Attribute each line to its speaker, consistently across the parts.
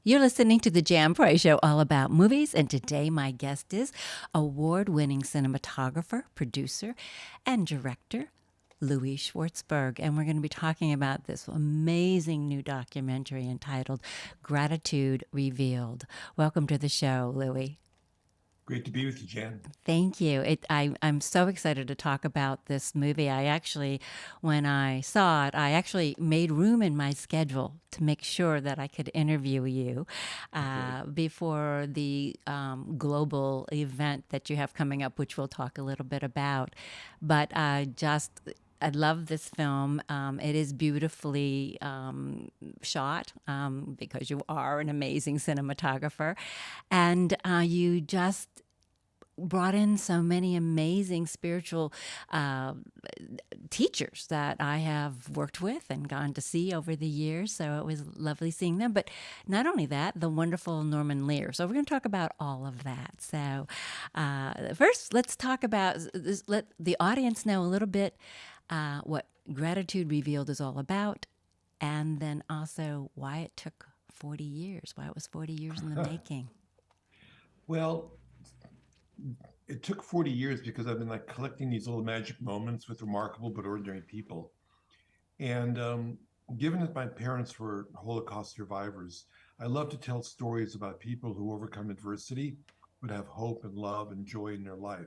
Speaker 1: You're listening to the Jam Price Show, all about movies, and today my guest is award-winning cinematographer, producer, and director Louie Schwartzberg, and we're going to be talking about this amazing new documentary entitled Gratitude Revealed. Welcome to the show, Louie.
Speaker 2: Great to be with you, Jan.
Speaker 1: Thank you. I'm so excited to talk about this movie. I actually, when I saw it, I actually made room in my schedule to make sure that I could interview you
Speaker 2: Great.
Speaker 1: before the global event that you have coming up, which we'll talk a little bit about. But I love this film. It is beautifully shot because you are an amazing cinematographer. And you just brought in so many amazing spiritual uh, teachers that I have worked with and gone to see over the years. So it was lovely seeing them. But not only that, the wonderful Norman Lear. So we're going to talk about all of that. So first, let's talk about this, let the audience know a little bit what Gratitude Revealed is all about, and then also why it took 40 years, why it was 40 years in the making.
Speaker 2: Well, it took 40 years because I've been like collecting these little magic moments with remarkable but ordinary people. And given that my parents were Holocaust survivors, I love to tell stories about people who overcome adversity but have hope and love and joy in their life.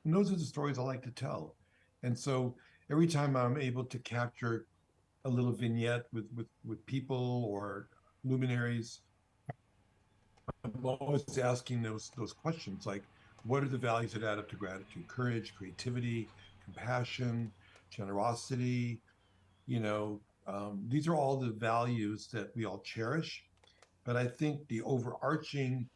Speaker 2: And those are the stories I like to tell. And so every time I'm able to capture a little vignette with people or luminaries, I'm always asking those questions like, what are the values that add up to gratitude? Courage, creativity, compassion, generosity. These are all the values that we all cherish. But I think the overarching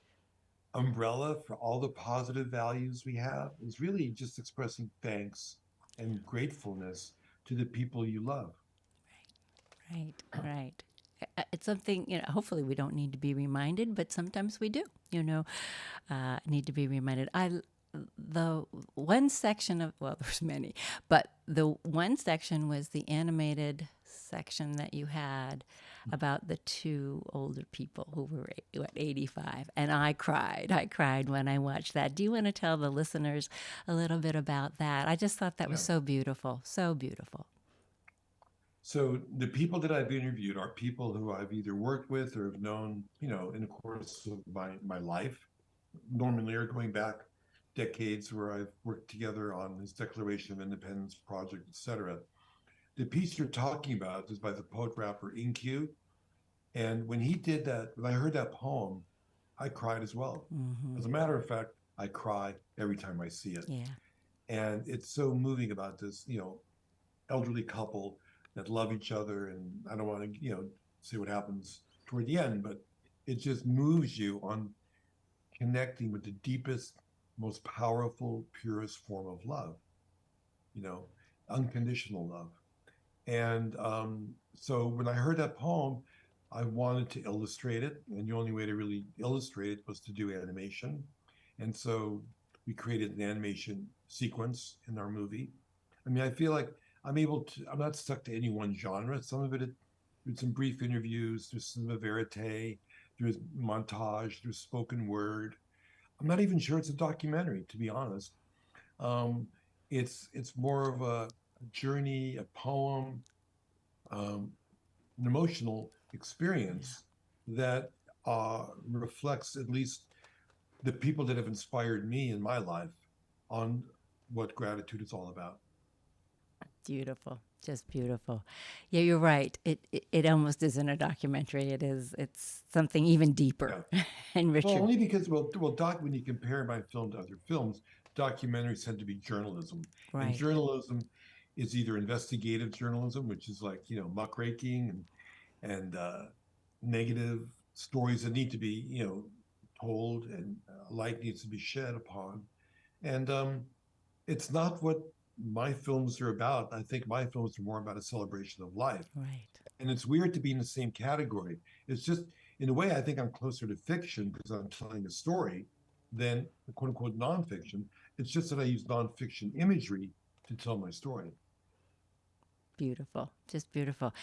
Speaker 2: umbrella for all the positive values we have is really just expressing thanks and gratefulness to the people you love.
Speaker 1: Right, right. It's something, hopefully we don't need to be reminded, but sometimes we do, need to be reminded. The one section of, well, there's many, but the one section was the animated section that you had about the two older people who were, what, 85. And I cried. I cried when I watched that. Do you want to tell the listeners a little bit about that? I just thought that was
Speaker 2: Yeah.
Speaker 1: so beautiful, so beautiful.
Speaker 2: So the people that I've interviewed are people who I've either worked with or have known, in the course of my life. Norman Lear going back decades where I've worked together on his Declaration of Independence project, etc. The piece you're talking about is by the poet rapper Inq. And when he did that, when I heard that poem, I cried as well.
Speaker 1: Hmm.
Speaker 2: As a matter of fact, I cry every time I see it.
Speaker 1: Yeah.
Speaker 2: And it's so moving about this, elderly couple that love each other. And I don't want to, say what happens toward the end, but it just moves you on connecting with the deepest, most powerful, purest form of love, you know, unconditional love. And so when I heard that poem, I wanted to illustrate it. And the only way to really illustrate it was to do animation. And so we created an animation sequence in our movie. I mean, I feel like I'm not stuck to any one genre. Some of it, there's some brief interviews, there's cinema verite, there's montage, there's spoken word. I'm not even sure it's a documentary, to be honest. Um, it's more of a journey, a poem, um, an emotional
Speaker 1: Yeah.
Speaker 2: experience that reflects at least the people that have inspired me in my life on what gratitude is all about.
Speaker 1: Beautiful. Just beautiful. Yeah, you're right. It almost isn't a documentary. It's something even deeper
Speaker 2: Yeah.
Speaker 1: and
Speaker 2: Well,
Speaker 1: richer.
Speaker 2: only because doc when you compare my film to other films, documentaries tend to be journalism, and
Speaker 1: Right.
Speaker 2: journalism is either investigative journalism, which is like muckraking and negative stories that need to be told, and light needs to be shed upon. And it's not what my films are about. I think my films are more about a celebration of life.
Speaker 1: Right.
Speaker 2: And it's weird to be in the same category. It's just, in a way, I think I'm closer to fiction because I'm telling a story than quote unquote nonfiction. It's just that I use nonfiction imagery to tell my story.
Speaker 1: Beautiful. Just beautiful.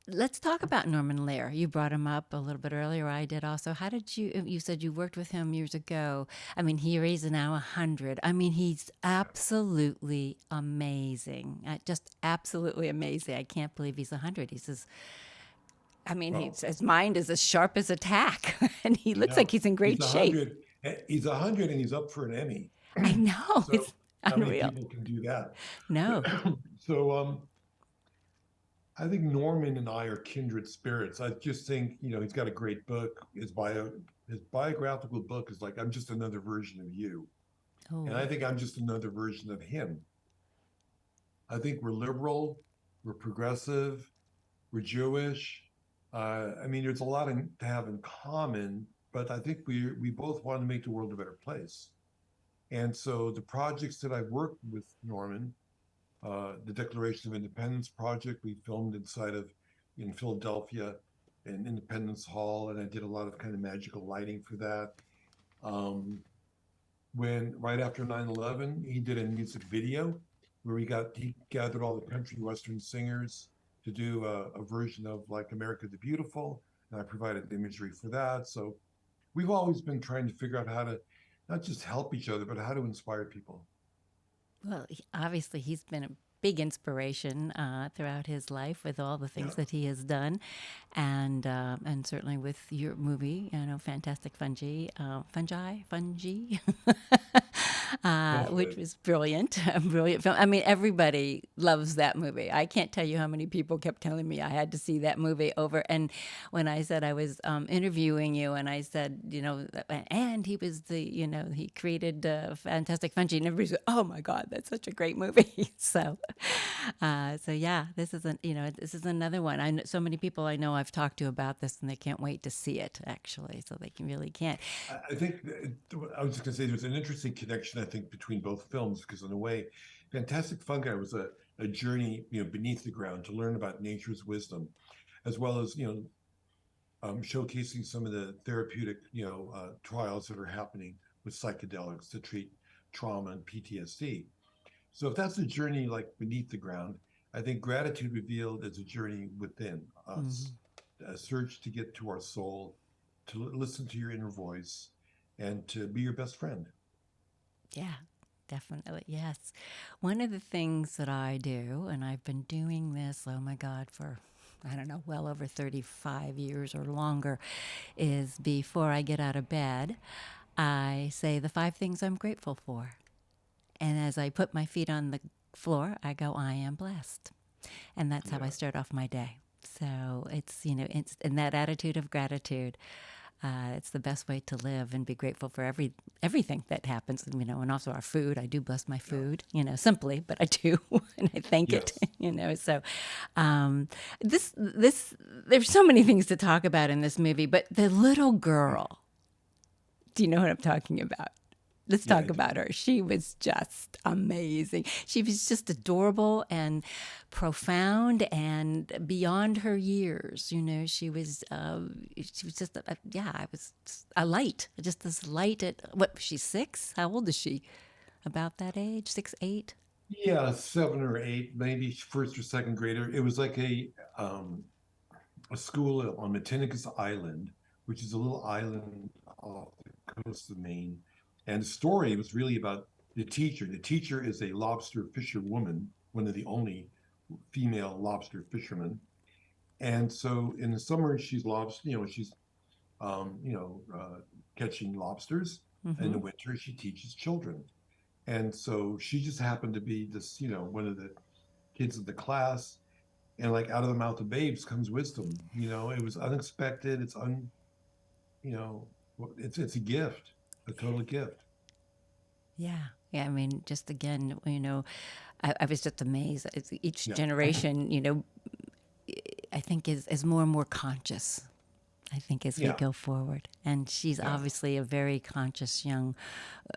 Speaker 1: let's talk about Norman Lear. You brought him up a little bit earlier. I did also. How did you? You said you worked with him years ago. I mean, here he's now 100. I mean, he's absolutely amazing. Just absolutely amazing. I can't believe he's 100. He's as, I mean,
Speaker 2: Well,
Speaker 1: his mind is as sharp as a tack, and he
Speaker 2: I
Speaker 1: looks like
Speaker 2: know
Speaker 1: he's in
Speaker 2: he's
Speaker 1: great
Speaker 2: a
Speaker 1: shape.
Speaker 2: hundred. He's 100, and he's up for an Emmy.
Speaker 1: I know
Speaker 2: So
Speaker 1: it's
Speaker 2: how many
Speaker 1: unreal.
Speaker 2: people can do that?
Speaker 1: No.
Speaker 2: So I think Norman and I are kindred spirits. I just think, he's got a great book. His biographical book is like, I'm just another version of you. And
Speaker 1: Oh,
Speaker 2: I think I'm just another version of him. I think we're liberal, we're progressive, we're Jewish. I mean, there's a lot to have in common, but I think we both want to make the world a better place. And so the projects that I've worked with Norman, the Declaration of Independence project, we filmed in Philadelphia in Independence Hall, and I did a lot of kind of magical lighting for that. Um, when right after 9/11, he did a music video where he gathered all the country western singers to do a version of like America the Beautiful, and I provided imagery for that. So we've always been trying to figure out how to not just help each other, but how to inspire people.
Speaker 1: well, obviously he's been a big inspiration throughout his life with all the
Speaker 2: Yeah,
Speaker 1: things that he has done, and certainly with your movie, Fantastic Fungi,
Speaker 2: both of
Speaker 1: which
Speaker 2: it.
Speaker 1: was brilliant, a brilliant film. I mean, everybody loves that movie. I can't tell you how many people kept telling me I had to see that movie over. And when I said I was interviewing you, and I said, and he was he created Fantastic Fungi, and everybody said, "Oh my God, that's such a great movie." So yeah, this is another one. I know so many people I know I've talked to about this, and they can't wait to see it actually. So they can really can't.
Speaker 2: I think I was just going to say there's an interesting connection, I think, between both films because, in a way, Fantastic Fungi was a journey, beneath the ground to learn about nature's wisdom, as well as, showcasing some of the therapeutic, trials that are happening with psychedelics to treat trauma and PTSD. So if that's a journey like beneath the ground, I think Gratitude Revealed is a journey within us,
Speaker 1: Mhm.
Speaker 2: a search to get to our soul, to listen to your inner voice, and to be your best friend.
Speaker 1: Yeah, definitely. Yes. One of the things that I do, and I've been doing this, oh my God, for I don't know, well over 35 years or longer, is before I get out of bed, I say the 5 things I'm grateful for. And as I put my feet on the floor, I go, I am blessed. And that's how I
Speaker 2: Yeah.
Speaker 1: start off my day. So it's in that attitude of gratitude. It's the best way to live and be grateful for everything that happens, and also our food. I do bless my
Speaker 2: Yeah.
Speaker 1: food, simply, but I do, and I thank it,
Speaker 2: Yes.
Speaker 1: So, um, there's so many things to talk about in this movie, but the little girl. Do you know what I'm talking about? Let's
Speaker 2: Yeah, I
Speaker 1: talk
Speaker 2: do.
Speaker 1: about her. She was just amazing. She was just adorable and profound and beyond her years. She was just, yeah, I was just a light, just this light at what? She's 6. How old is she? About that age, 6, 8.
Speaker 2: Yeah, 7 or 8, maybe first or second grader. It was like a school on Matinicus Island, which is a little island off the coast of Maine. And the story was really about the teacher. The teacher is a lobster fisherwoman, one of the only female lobster fishermen. And so in the summer, um, you know, uh, catching lobsters. In
Speaker 1: Mm-hmm.
Speaker 2: the winter, she teaches children. And so she just happened to be this, one of the kids in the class. And like out of the mouth of babes comes wisdom. It was unexpected. You know, it's a gift, a total gift.
Speaker 1: Yeah. Yeah. I mean, just again, I was just amazed. Each
Speaker 2: Yeah.
Speaker 1: generation, I think is more and more conscious. I think as we
Speaker 2: Yeah.
Speaker 1: go forward, and she's
Speaker 2: Yeah.
Speaker 1: obviously a very conscious young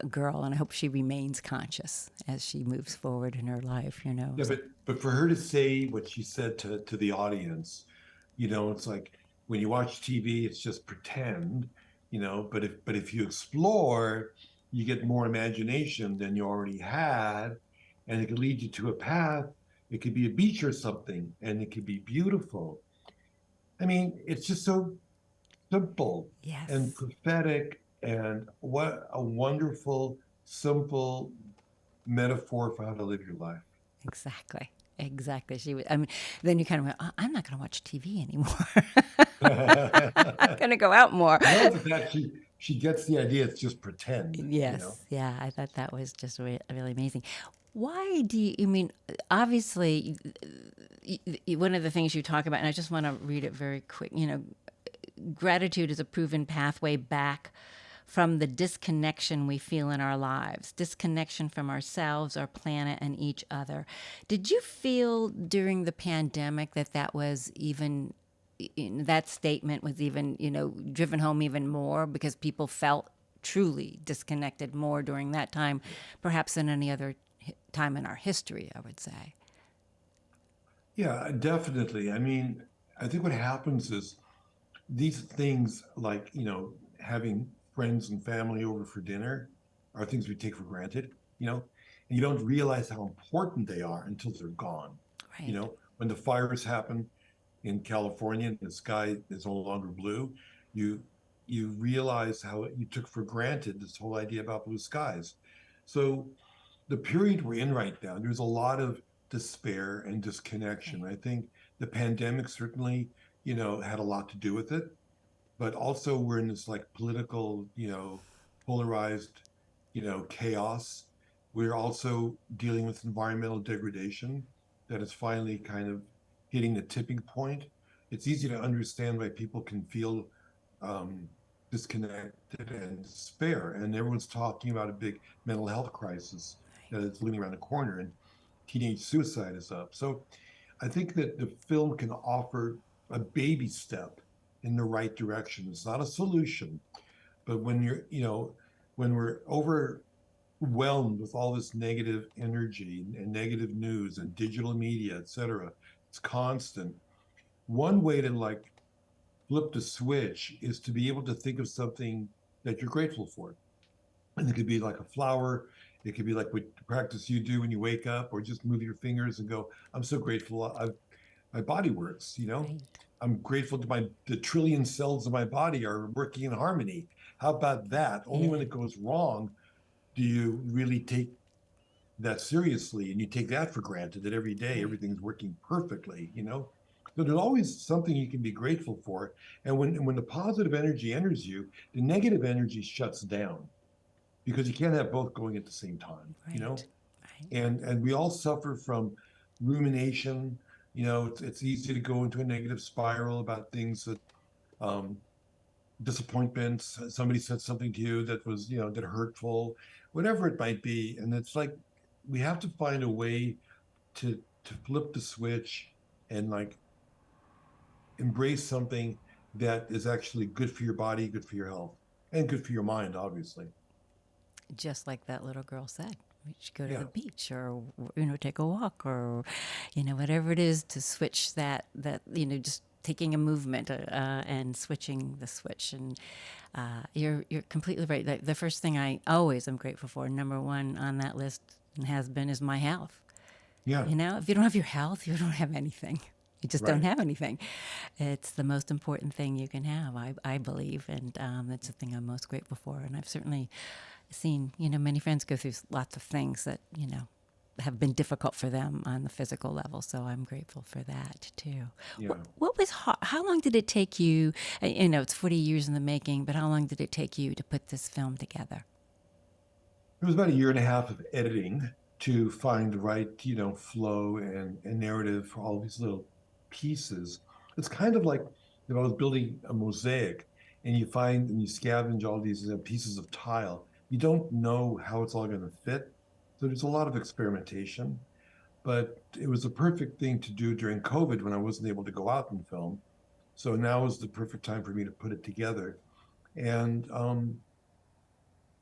Speaker 1: girl, and I hope she remains conscious as she moves forward in her life.
Speaker 2: Yeah,
Speaker 1: So
Speaker 2: but for her to say what she said to the audience, it's like when you watch TV, it's just pretend, but if you explore, you get more imagination than you already had, and it could lead you to a path. It could be a beach or something, and it could be beautiful. I mean, it's just so simple and
Speaker 1: Yes,
Speaker 2: prophetic, and what a wonderful, simple metaphor for how to live your life.
Speaker 1: exactly. Exactly. She was, I mean, then you kind of went, oh, I'm not going to watch TV anymore. I'm
Speaker 2: I
Speaker 1: going to go out more.
Speaker 2: love the fact she gets the idea. It's just pretend, you know.
Speaker 1: Yes. Yeah. I thought that was just really amazing. Why do you, I mean, obviously, one of the things you talk about, and I just want to read it very quick, gratitude is a proven pathway back from the disconnection we feel in our lives, disconnection from ourselves, our planet, and each other. Did you feel during the pandemic that that was even that statement was even driven home even more because people felt truly disconnected more during that time, perhaps than any other time in our history, I would say.
Speaker 2: Yeah, definitely. I mean, I think what happens is these things like, having friends and family over for dinner are things we take for granted, and you don't realize how important they are until they're gone.
Speaker 1: Right.
Speaker 2: When the fires happen in California and the sky is no longer blue, you you realize how you took for granted this whole idea about blue skies. So the period we're in right now, there's a lot of despair and disconnection.
Speaker 1: Right.
Speaker 2: I think the pandemic certainly, had a lot to do with it, but also we're in this like political, polarized, chaos. We're also dealing with environmental degradation that is finally kind of hitting the tipping point. It's easy to understand why people can feel um, disconnected and despair. And everyone's talking about a big mental health crisis that is looming around the corner, and teenage suicide is up. So I think that the film can offer a baby step in the right direction. It's not a solution, but when we're overwhelmed with all this negative energy and negative news and digital media, et cetera, it's constant. One way to like flip the switch is to be able to think of something that you're grateful for. And it could be like a flower. It could be like what practice you do when you wake up, or just move your fingers and go, I'm so grateful my body works.
Speaker 1: Right.
Speaker 2: I'm grateful to the trillion cells of my body are working in harmony. How about that? Only when
Speaker 1: Yeah.
Speaker 2: it goes wrong do you really take that seriously, and you take that for granted that every day
Speaker 1: Right.
Speaker 2: everything's working perfectly. So there's always something you can be grateful for. And when the positive energy enters you, the negative energy shuts down, because you can't have both going at the same time, you
Speaker 1: Right.
Speaker 2: know?
Speaker 1: Right.
Speaker 2: And we all suffer from rumination. It's easy to go into a negative spiral about things that um, disappointments. Somebody said something to you that was, that hurtful, whatever it might be. And it's like we have to find a way to flip the switch and like embrace something that is actually good for your body, good for your health, and good for your mind, obviously.
Speaker 1: Just like that little girl said. We should go to the
Speaker 2: Yeah.
Speaker 1: beach or take a walk or whatever it is to switch that just taking a movement and switching the switch. And you're completely right. The first thing I always am grateful for, number one on that list and has been, is my health.
Speaker 2: Yeah.
Speaker 1: If you don't have your health, you don't have anything. You just don't
Speaker 2: Right.
Speaker 1: have anything. It's the most important thing you can have, I believe, and that's the thing I'm most grateful for. And I've certainly seen, many friends go through lots of things that, have been difficult for them on the physical level. So I'm grateful for that too.
Speaker 2: Yeah.
Speaker 1: What was how long did it take you? It's 40 years in the making, but how long did it take you to put this film together?
Speaker 2: It was about a year and a half of editing to find the right, flow and narrative for all these little pieces. It's kind of like if I was building a mosaic, and you find and you scavenge all these pieces of tile. You don't know how it's all going to fit. So there's a lot of experimentation, but it was the perfect thing to do during COVID when I wasn't able to go out and film. So now is the perfect time for me to put it together. And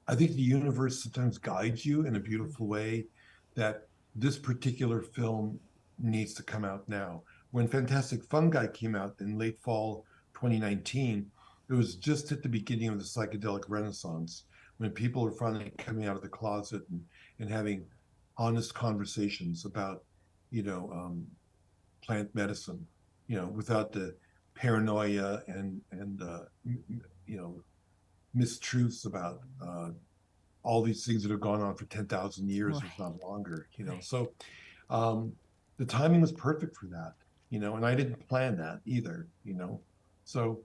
Speaker 2: I think the universe sometimes guides you in a beautiful way, that this particular film needs to come out now. When Fantastic Fungi came out in late fall 2019, it was just at the beginning of the psychedelic renaissance, when people are finally coming out of the closet and having honest conversations about, you know, um, plant medicine, without the paranoia and you know, mistruths about all these things that have gone on for 10,000 years, if
Speaker 1: Right.
Speaker 2: not longer, you know.
Speaker 1: Right.
Speaker 2: So um, the timing was perfect for that, you know, and I didn't plan that either, you know. So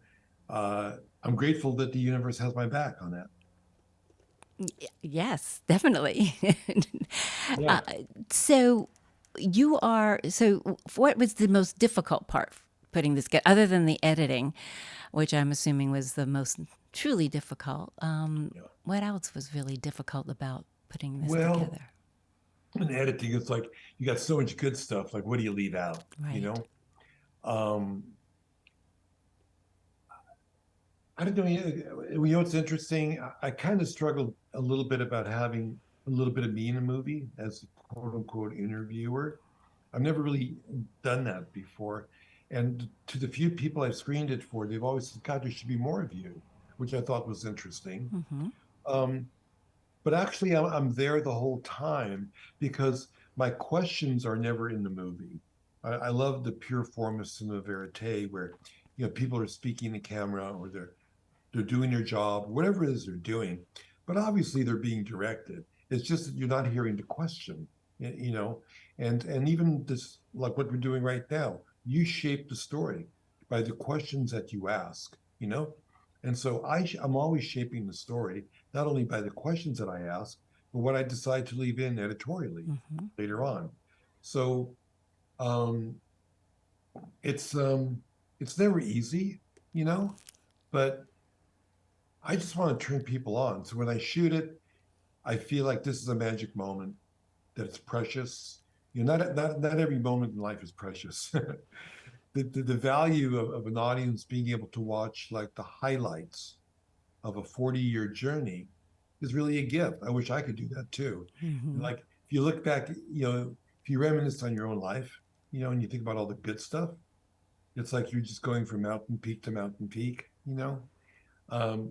Speaker 2: uh, I'm grateful that the universe has my back on that.
Speaker 1: Yes, definitely.
Speaker 2: Yeah.
Speaker 1: uh, so what was the most difficult part putting this together, other than the editing, which I'm assuming was the most truly difficult?
Speaker 2: Yeah.
Speaker 1: What else was really difficult about putting this
Speaker 2: Well,
Speaker 1: together?
Speaker 2: in editing, it's like you got so much good stuff. Like, what do you leave out? You
Speaker 1: Right.
Speaker 2: know, um, I don't know. You know, what's interesting. I kind of struggled a little bit about having a little bit of me in a movie as a quote unquote interviewer. I've never really done that before. And to the few people I've screened it for, they've always said, God, there should be more of you, which I thought was interesting.
Speaker 1: Mm-hmm.
Speaker 2: Um, but actually, I'm there the whole time because my questions are never in the movie. I love the pure form of cinema verite where, you know, people are speaking to camera or they're doing their job, whatever it is they're doing. But obviously they're being directed. It's just that you're not hearing the question, you know, and even this, like what we're doing right now, you shape the story by the questions that you ask, you know. And so I'm always shaping the story, not only by the questions that I ask, but what I decide to leave in editorially
Speaker 1: Mm-hmm.
Speaker 2: later on. So um, it's um, it's never easy, you know, but I just want to turn people on. So when I shoot it, I feel like this is a magic moment, that it's precious. You know, not every moment in life is precious. The value of an audience being able to watch like the highlights of a 40-year journey is really a gift. I wish I could do that too.
Speaker 1: Mm-hmm.
Speaker 2: Like if you look back, you know, if you reminisce on your own life, you know, and you think about all the good stuff, it's like you're just going from mountain peak to mountain peak, you know.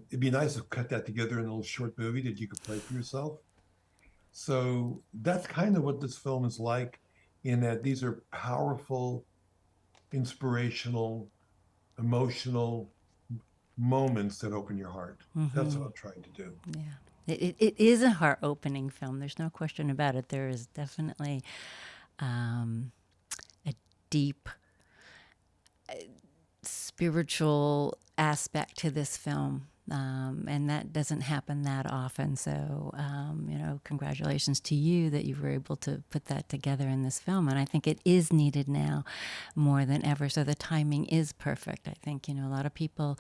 Speaker 2: It'd be nice to cut that together in a little short movie that you could play for yourself. So that's kind of what this film is like, in that these are powerful, inspirational, emotional moments that open your heart. That's
Speaker 1: Mm-hmm.
Speaker 2: what I'm trying to do.
Speaker 1: Yeah. It is a heart opening film. There's no question about it. There is definitely um, a deep spiritual aspect to this film. And that doesn't happen that often. So, you know, congratulations to you that you were able to put that together in this film. And I think it is needed now more than ever. So the timing is perfect. I think, you know, a lot of people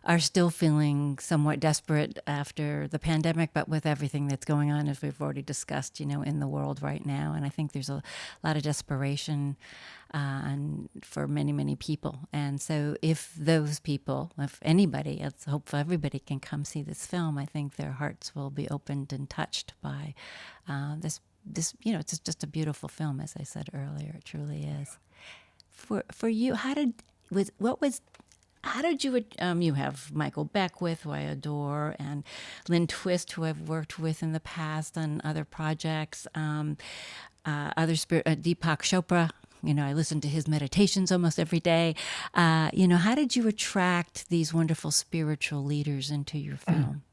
Speaker 1: are still feeling somewhat desperate after the pandemic, but with everything that's going on, as we've already discussed, you know, in the world right now. And I think there's a lot of desperation and for many, many people. And so if those people, if anybody, let's hope everybody can come see this film, I think their hearts will be opened and touched by this, you know, it's just a beautiful film, as I said earlier. It truly is. For you, how did you, you have Michael Beckwith, who I adore, and Lynne Twist, who I've worked with in the past on other projects, Deepak Chopra. You know, I listen to his meditations almost every day. You know, how did you attract these wonderful spiritual leaders into your film?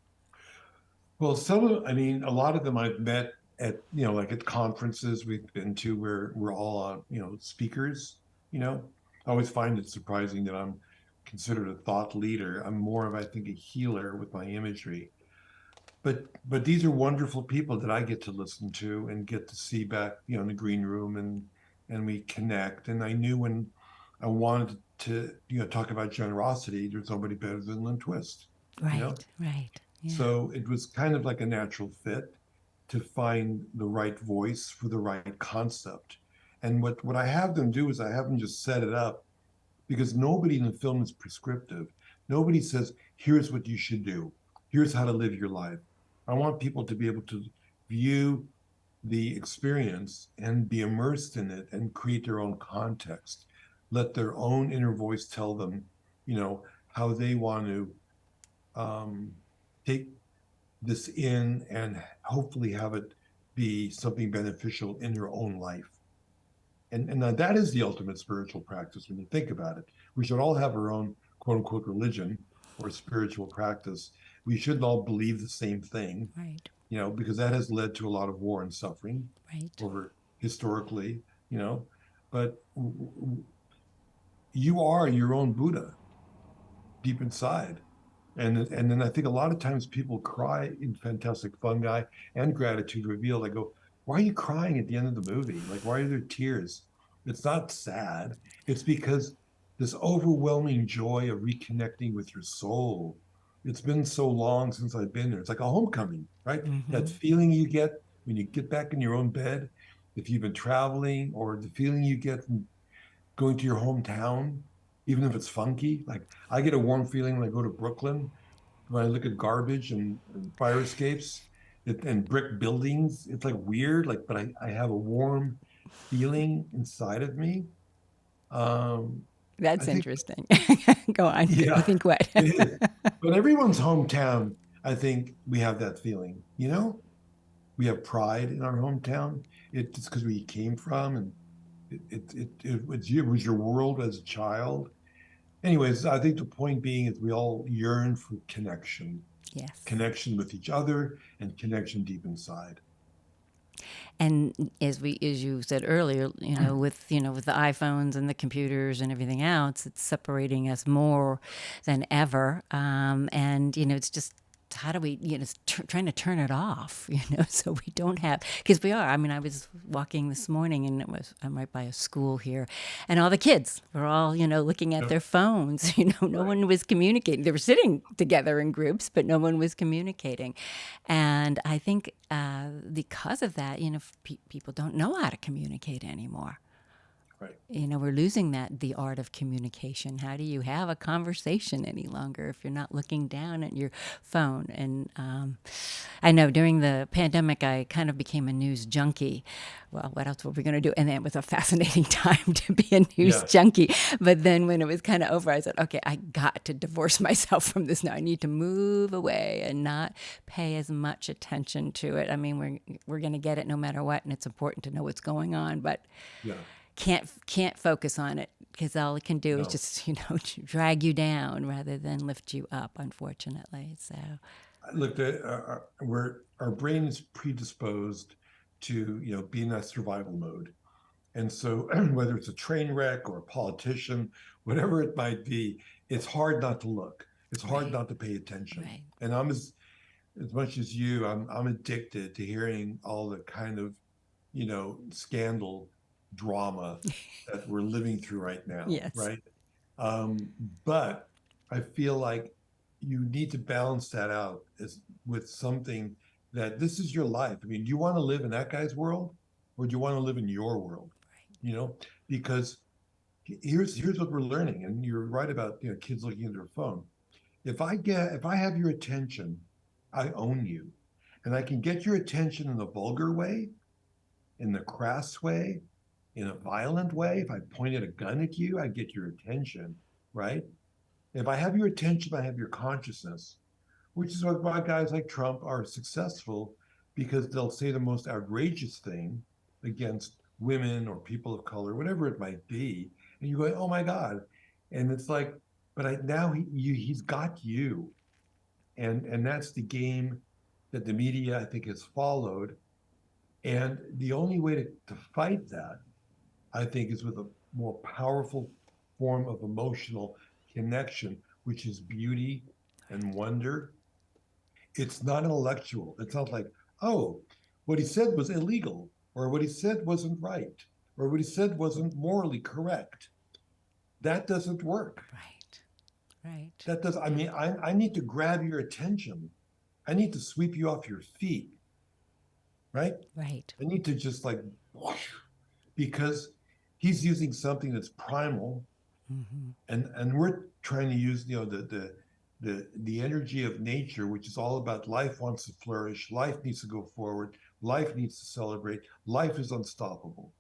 Speaker 2: Well, I mean, a lot of them I've met at, you know, like at conferences we've been to where we're all on, you know, speakers, you know. I always find it surprising that I'm considered a thought leader. I'm more of, I think, a healer with my imagery. But these are wonderful people that I get to listen to and get to see back, you know, in the green room, and we connect. And I knew when I wanted to, you know, talk about generosity, there's nobody better than Lynne Twist, you know.
Speaker 1: Right, right. Yeah.
Speaker 2: So it was kind of like a natural fit to find the right voice for the right concept. And what I have them do is I have them just set it up, because nobody in the film is prescriptive. Nobody says, here's what you should do. Here's how to live your life. I want people to be able to view the experience and be immersed in it and create their own context. Let their own inner voice tell them, you know, how they want to um, take this in and hopefully have it be something beneficial in their own life. And that is the ultimate spiritual practice when you think about it. We should all have our own quote unquote religion or spiritual practice. We shouldn't all believe the same thing,
Speaker 1: Right.
Speaker 2: because that has led to a lot of war and suffering
Speaker 1: Right.
Speaker 2: over historically, you know. But you are your own Buddha deep inside. And then I think a lot of times people cry in Fantastic Fungi and Gratitude Revealed. I go, why are you crying at the end of the movie? Like, why are there tears? It's not sad. It's because this overwhelming joy of reconnecting with your soul. It's been so long since I've been there. It's like a homecoming, right? That
Speaker 1: Mm-hmm.
Speaker 2: feeling you get when you get back in your own bed, if you've been traveling, or the feeling you get from going to your hometown, even if it's funky. Like I get a warm feeling when I go to Brooklyn, when I look at garbage and fire escapes and brick buildings. It's like weird, like, but I have a warm feeling inside of me. Um, I
Speaker 1: That's
Speaker 2: think,
Speaker 1: interesting. Go on. You
Speaker 2: yeah,
Speaker 1: think what?
Speaker 2: it is. But everyone's hometown, I think we have that feeling, we have pride in our hometown. It's because we came from, and it was your world as a child. Anyways, I think the point being is we all yearn for connection,
Speaker 1: Yes.
Speaker 2: connection with each other, and connection deep inside.
Speaker 1: And as you said earlier, with the iPhones and the computers and everything else, it's separating us more than ever. And it's just how do we trying to turn it off, so we don't have, because we are. I mean, I was walking this morning, and I'm right by a school here, and all the kids were all looking at
Speaker 2: Yep.
Speaker 1: their phones. No
Speaker 2: Right.
Speaker 1: one was communicating. They were sitting together in groups, but no one was communicating. And I think because of that, people don't know how to communicate anymore.
Speaker 2: Right.
Speaker 1: We're losing the art of communication. How do you have a conversation any longer if you're not looking down at your phone? And I know during the pandemic, I kind of became a news junkie. Well, what else were we going to do? And then it was a fascinating time to be a news
Speaker 2: Yeah.
Speaker 1: junkie. But then when it was kind of over, I said, okay, I got to divorce myself from this now. I need to move away and not pay as much attention to it. I mean, we're going to get it no matter what, and it's important to know what's going on, but
Speaker 2: Yeah.
Speaker 1: can't focus on it because all it can do is
Speaker 2: No.
Speaker 1: just drag you down rather than lift you up, unfortunately. So
Speaker 2: Look, our brain is predisposed to be in that survival mode. And so whether it's a train wreck or a politician, whatever it might be, it's hard not to look. It's hard
Speaker 1: right,
Speaker 2: not to pay attention.
Speaker 1: right.
Speaker 2: And I'm as much as you, I'm addicted to hearing all the kind of, scandal drama that we're living through right now,
Speaker 1: Yes.
Speaker 2: right? Um, but I feel like you need to balance that out with something that this is your life. I mean, do you want to live in that guy's world, or do you want to live in your world? You know, because here's what we're learning, and you're right about kids looking at their phone. If I have your attention, I own you, and I can get your attention in a vulgar way, in the crass way, in a violent way. If I pointed a gun at you, I get your attention, right? If I have your attention, I have your consciousness, which is why guys like Trump are successful, because they'll say the most outrageous thing against women or people of color, whatever it might be, and you go, "Oh my God!" And it's like, but now he's got you, and that's the game that the media I think has followed, and the only way to fight that, I think, is with a more powerful form of emotional connection, which is beauty and wonder. It's not intellectual. It's not like, oh, what he said was illegal, or what he said wasn't right, or what he said wasn't morally correct. That doesn't work.
Speaker 1: Right. Right.
Speaker 2: That does. I mean, I need to grab your attention. I need to sweep you off your feet, right?
Speaker 1: Right.
Speaker 2: I need to just like, whoosh, because he's using something that's primal,
Speaker 1: Mm-hmm.
Speaker 2: and we're trying to use the energy of nature, which is all about life wants to flourish, life needs to go forward, life needs to celebrate, life is unstoppable.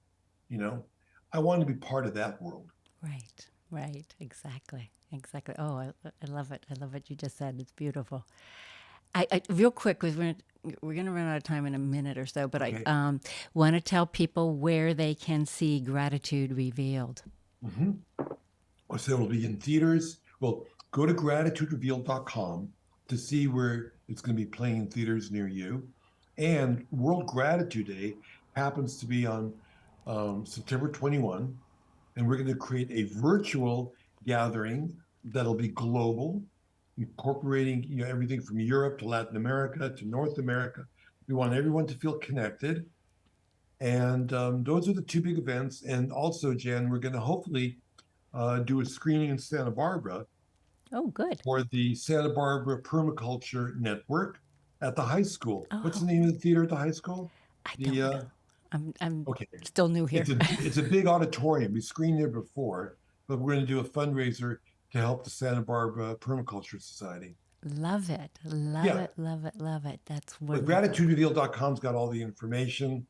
Speaker 2: You know, I want to be part of that world.
Speaker 1: Right. Right. Exactly. Exactly. Oh, I love it. I love what you just said. It's beautiful. Real quick, because we're gonna run out of time in a minute or so, but I
Speaker 2: Okay.
Speaker 1: want to tell people where they can see Gratitude Revealed.
Speaker 2: Mm-hmm. So it'll be in theaters. Well, go to gratituderevealed.com to see where it's going to be playing in theaters near you. And World Gratitude Day happens to be on September 21, and we're going to create a virtual gathering that'll be global, incorporating everything from Europe to Latin America to North America. We want everyone to feel connected, and those are the two big events. And also, Jan, we're going to hopefully do a screening in Santa Barbara
Speaker 1: Oh, good.
Speaker 2: for the Santa Barbara Permaculture Network at the high school. What's the
Speaker 1: Oh,
Speaker 2: name of the theater at the high school?
Speaker 1: I
Speaker 2: The
Speaker 1: don't know. I'm
Speaker 2: Okay,
Speaker 1: still new here.
Speaker 2: it's a big auditorium. We screened there before, but we're going to do a fundraiser to help the Santa Barbara Permaculture Society.
Speaker 1: Love it. Love
Speaker 2: Yeah,
Speaker 1: it. Love it. Love it. That's
Speaker 2: but
Speaker 1: wonderful.
Speaker 2: gratitudereveal.com's got all the information.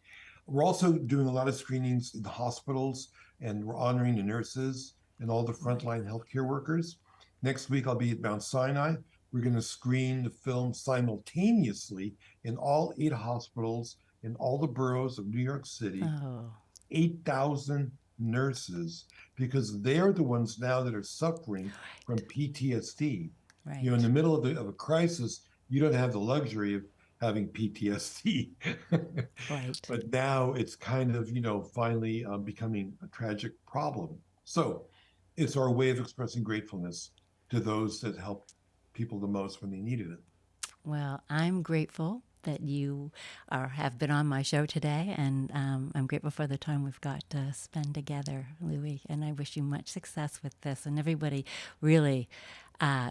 Speaker 2: We're also doing a lot of screenings in the hospitals, and we're honoring the nurses and all the frontline
Speaker 1: Wonderful.
Speaker 2: healthcare workers. Next week, I'll be at Mount Sinai. We're going to screen the film simultaneously in all 8 hospitals in all the boroughs of New York City.
Speaker 1: Oh,
Speaker 2: 8,000 nurses, because they're the ones now that are suffering from
Speaker 1: right.
Speaker 2: PTSD. In
Speaker 1: Right.
Speaker 2: the middle of a crisis, you don't have the luxury of having PTSD.
Speaker 1: Right.
Speaker 2: But now it's kind of, finally becoming a tragic problem. So it's our way of expressing gratefulness to those that helped people the most when they needed it.
Speaker 1: Well, I'm grateful that you have been on my show today, and I'm grateful for the time we've got to spend together, Louie. And I wish you much success with this. And everybody, really,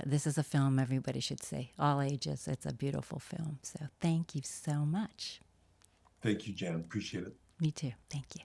Speaker 1: this is a film everybody should see, all ages. It's a beautiful film. So thank you so much.
Speaker 2: Thank you, Jan. Appreciate it.
Speaker 1: Me too. Thank you.